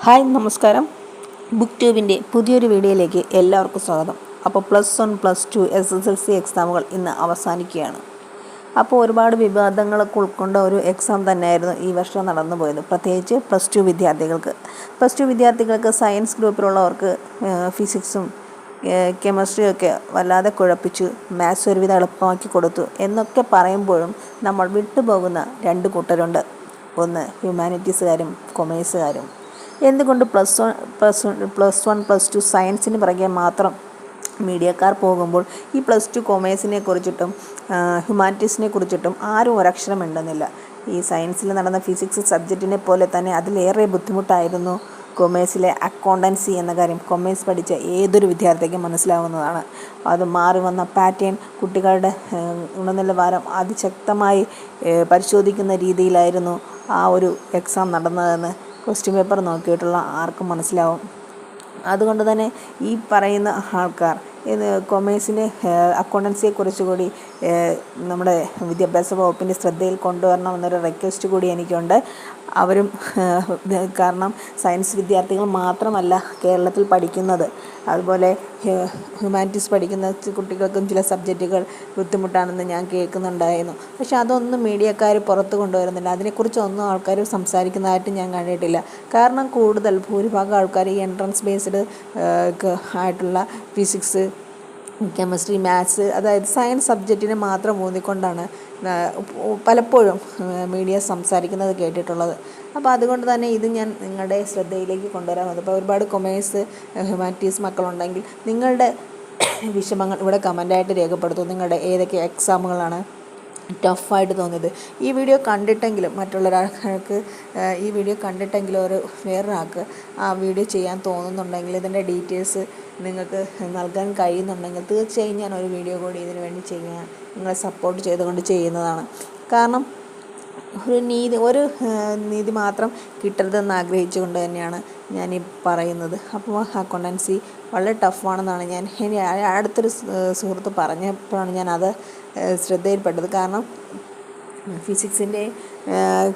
Hi നമസ്കാരം. Book ട്യൂബിൻ്റെ പുതിയൊരു വീഡിയോയിലേക്ക് എല്ലാവർക്കും സ്വാഗതം. അപ്പോൾ +1 +2 SSLC എക്സാമുകൾ ഇന്ന് അവസാനിക്കുകയാണ്. അപ്പോൾ ഒരുപാട് വിവാദങ്ങളൊക്കെ ഉൾക്കൊണ്ട ഒരു എക്സാം തന്നെയായിരുന്നു ഈ വർഷം നടന്നു പോയത്. പ്രത്യേകിച്ച് +2 വിദ്യാർത്ഥികൾക്ക്. +2 വിദ്യാർത്ഥികൾക്ക് സയൻസ് ഗ്രൂപ്പിലുള്ളവർക്ക് ഫിസിക്സും കെമിസ്ട്രിയൊക്കെ വല്ലാതെ കുഴപ്പിച്ചു, മാത്സ് ഒരുവിധം എളുപ്പമാക്കി കൊടുത്തു എന്നൊക്കെ പറയുമ്പോഴും നമ്മൾ വിട്ടുപോകുന്ന രണ്ട് കൂട്ടരുണ്ട്. ഒന്ന് ഹ്യൂമാനിറ്റീസുകാരും കൊമേഴ്സുകാരും. എന്തുകൊണ്ട് +1 +2 സയൻസിന് പിറകെ മാത്രം മീഡിയക്കാർ പോകുമ്പോൾ ഈ +2 കൊമേഴ്സിനെ കുറിച്ചിട്ടും ഹ്യൂമാനിറ്റീസിനെ കുറിച്ചിട്ടും ആരും ഒരക്ഷരം മിണ്ടുന്നില്ല? ഈ സയൻസിൽ നടന്ന ഫിസിക്സ് സബ്ജക്റ്റിനെ പോലെ തന്നെ അതിലേറെ ബുദ്ധിമുട്ടായിരുന്നു കൊമേഴ്സിലെ അക്കൗണ്ടൻസി എന്ന കാര്യം കൊമേഴ്സ് പഠിച്ച ഏതൊരു വിദ്യാർത്ഥിക്കും മനസ്സിലാവുന്നതാണ്. അത് മാറി വന്ന പാറ്റേൺ കുട്ടികളുടെ ഗുണനിലവാരം അതിശക്തമായി പരിശോധിക്കുന്ന രീതിയിലായിരുന്നു ആ ഒരു എക്സാം നടന്നതെന്ന് ക്വസ്റ്റ്യൻ പേപ്പർ നോക്കിയിട്ടുള്ള ആർക്കും മനസ്സിലാവും. അതുകൊണ്ട് തന്നെ ഈ പറയുന്ന ആൾക്കാർ കൊമേഴ്സിന് അക്കൗണ്ടൻസിയെക്കുറിച്ച് കൂടി നമ്മുടെ വിദ്യാഭ്യാസ വകുപ്പിൻ്റെ ശ്രദ്ധയിൽ കൊണ്ടുവരണമെന്നൊരു റിക്വസ്റ്റ് കൂടി എനിക്കുണ്ട്. അവരും കാരണം സയൻസ് വിദ്യാർത്ഥികൾ മാത്രമല്ല കേരളത്തിൽ പഠിക്കുന്നത്, അതുപോലെ ഹ്യൂമാനിറ്റീസ് പഠിക്കുന്ന കുട്ടികൾക്കും ചില സബ്ജക്റ്റുകൾ ബുദ്ധിമുട്ടാണെന്ന് ഞാൻ കേൾക്കുന്നുണ്ടായിരുന്നു. പക്ഷെ അതൊന്നും മീഡിയക്കാർ പുറത്ത് കൊണ്ടുവരുന്നില്ല. അതിനെക്കുറിച്ചൊന്നും ആൾക്കാർ സംസാരിക്കുന്നതായിട്ട് ഞാൻ കണ്ടിട്ടില്ല. കാരണം ഭൂരിഭാഗം ആൾക്കാർ ഈ എൻട്രൻസ് ബേസ്ഡ് ആയിട്ടുള്ള ഫിസിക്സ്, കെമിസ്ട്രി, മാത്സ്, അതായത് സയൻസ് സബ്ജക്റ്റിനെ മാത്രം ഊന്നിക്കൊണ്ടാണ് പലപ്പോഴും മീഡിയ സംസാരിക്കുന്നത് കേട്ടിട്ടുള്ളത്. അപ്പോൾ അതുകൊണ്ട് തന്നെ ഇത് ഞാൻ നിങ്ങളുടെ ശ്രദ്ധയിലേക്ക് കൊണ്ടുവരാൻ വന്നു. അപ്പോൾ ഒരുപാട് കൊമേഴ്സ് ഹ്യൂമാനിറ്റീസ് മക്കളുണ്ടെങ്കിൽ നിങ്ങളുടെ വിഷമങ്ങൾ ഇവിടെ കമൻ്റായിട്ട് രേഖപ്പെടുത്തും. നിങ്ങളുടെ ഏതൊക്കെ എക്സാമുകളാണ് ടഫായിട്ട് തോന്നിയത്? ഈ വീഡിയോ കണ്ടിട്ടെങ്കിലും മറ്റുള്ളൊരാൾക്ക് ഈ വീഡിയോ കണ്ടിട്ടെങ്കിലും വേറൊരാൾക്ക് ആ വീഡിയോ ചെയ്യാൻ തോന്നുന്നുണ്ടെങ്കിൽ ഇതിൻ്റെ ഡീറ്റെയിൽസ് നിങ്ങൾക്ക് നൽകാൻ കഴിയുന്നുണ്ടെങ്കിൽ തീർച്ചയായും ഞാൻ ഒരു വീഡിയോ കൂടി ഇതിനു വേണ്ടി ചെയ്യാൻ നിങ്ങളെ സപ്പോർട്ട് ചെയ്തുകൊണ്ട് ചെയ്യുന്നതാണ്. കാരണം ഒരു നീതി മാത്രം കിട്ടരുതെന്ന് ആഗ്രഹിച്ചുകൊണ്ട് തന്നെയാണ് ഞാനീ പറയുന്നത്. അപ്പോൾ അക്കൗണ്ടൻസി വളരെ ടഫാണെന്നാണ് ഇനി അടുത്തൊരു സുഹൃത്ത് പറഞ്ഞപ്പോഴാണ് ഞാനത് ശ്രദ്ധയിൽപ്പെട്ടത്. കാരണം ഫിസിക്സിൻ്റെ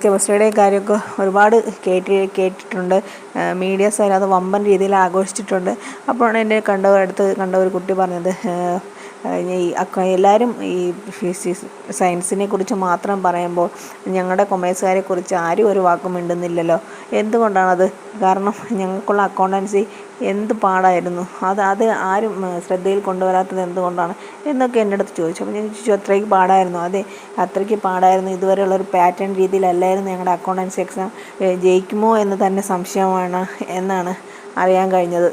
കെമിസ്ട്രിയുടെ കാര്യമൊക്കെ ഒരുപാട് കേട്ടിട്ടുണ്ട്. മീഡിയാസ് അത് വമ്പൻ രീതിയിൽ ആഘോഷിച്ചിട്ടുണ്ട്. അപ്പോഴാണ് എന്നെ കണ്ട ഒരു കുട്ടി പറഞ്ഞത്, എല്ലാവരും ഈ സയൻസിനെ കുറിച്ച് മാത്രം പറയുമ്പോൾ ഞങ്ങളുടെ കൊമേഴ്സുകാരെ കുറിച്ച് ആരും ഒരു വാക്കും മിണ്ടുന്നില്ലല്ലോ, എന്തുകൊണ്ടാണത്? കാരണം ഞങ്ങൾക്കുള്ള അക്കൗണ്ടൻസി എന്ത് പാടായിരുന്നു, അത് ആരും ശ്രദ്ധയിൽ കൊണ്ടുവരാത്തത് എന്തുകൊണ്ടാണ് എന്നൊക്കെ എൻ്റെ അടുത്ത് ചോദിച്ചു. അപ്പോൾ ഞാൻ ചോദിച്ചു, അത്രയ്ക്ക് പാടായിരുന്നു? അതെ, അത്രയ്ക്ക് പാടായിരുന്നു. ഇതുവരെയുള്ളൊരു പാറ്റേൺ രീതിയിലല്ലായിരുന്നു ഞങ്ങളുടെ അക്കൗണ്ടൻസി എക്സാം. ജയിക്കുമോ എന്ന് തന്നെ സംശയമാണ് എന്നാണ് അറിയാൻ കഴിഞ്ഞത്.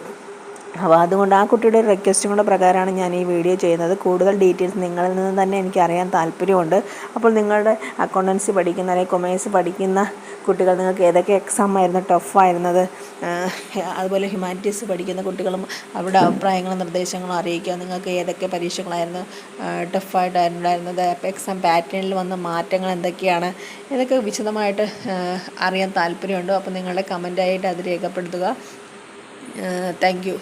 അപ്പോൾ അതുകൊണ്ട് ആ കുട്ടിയുടെ റിക്വസ്റ്റും കൂടെ പ്രകാരമാണ് ഞാൻ ഈ വീഡിയോ ചെയ്യുന്നത്. കൂടുതൽ ഡീറ്റെയിൽസ് നിങ്ങളിൽ നിന്ന് തന്നെ എനിക്ക് അറിയാൻ താല്പര്യമുണ്ട്. അപ്പോൾ നിങ്ങളുടെ അക്കൗണ്ടൻസി പഠിക്കുന്ന അല്ലെങ്കിൽ കൊമേഴ്സ് പഠിക്കുന്ന കുട്ടികൾ, നിങ്ങൾക്ക് ഏതൊക്കെ എക്സാം ആയിരുന്നു ടഫായിരുന്നത്, അതുപോലെ ഹ്യൂമാനിറ്റീസ് പഠിക്കുന്ന കുട്ടികളും അവരുടെ അഭിപ്രായങ്ങളും നിർദ്ദേശങ്ങളും അറിയിക്കുക. നിങ്ങൾക്ക് ഏതൊക്കെ പരീക്ഷകളായിരുന്നു ടഫായിട്ടുണ്ടായിരുന്നത്, എക്സാം പാറ്റേണിൽ വന്ന മാറ്റങ്ങൾ എന്തൊക്കെയാണ്, ഇതൊക്കെ വിശദമായിട്ട് അറിയാൻ താല്പര്യമുണ്ട്. അപ്പോൾ നിങ്ങളുടെ കമൻ്റായിട്ട് അത് രേഖപ്പെടുത്തുക. Thank you.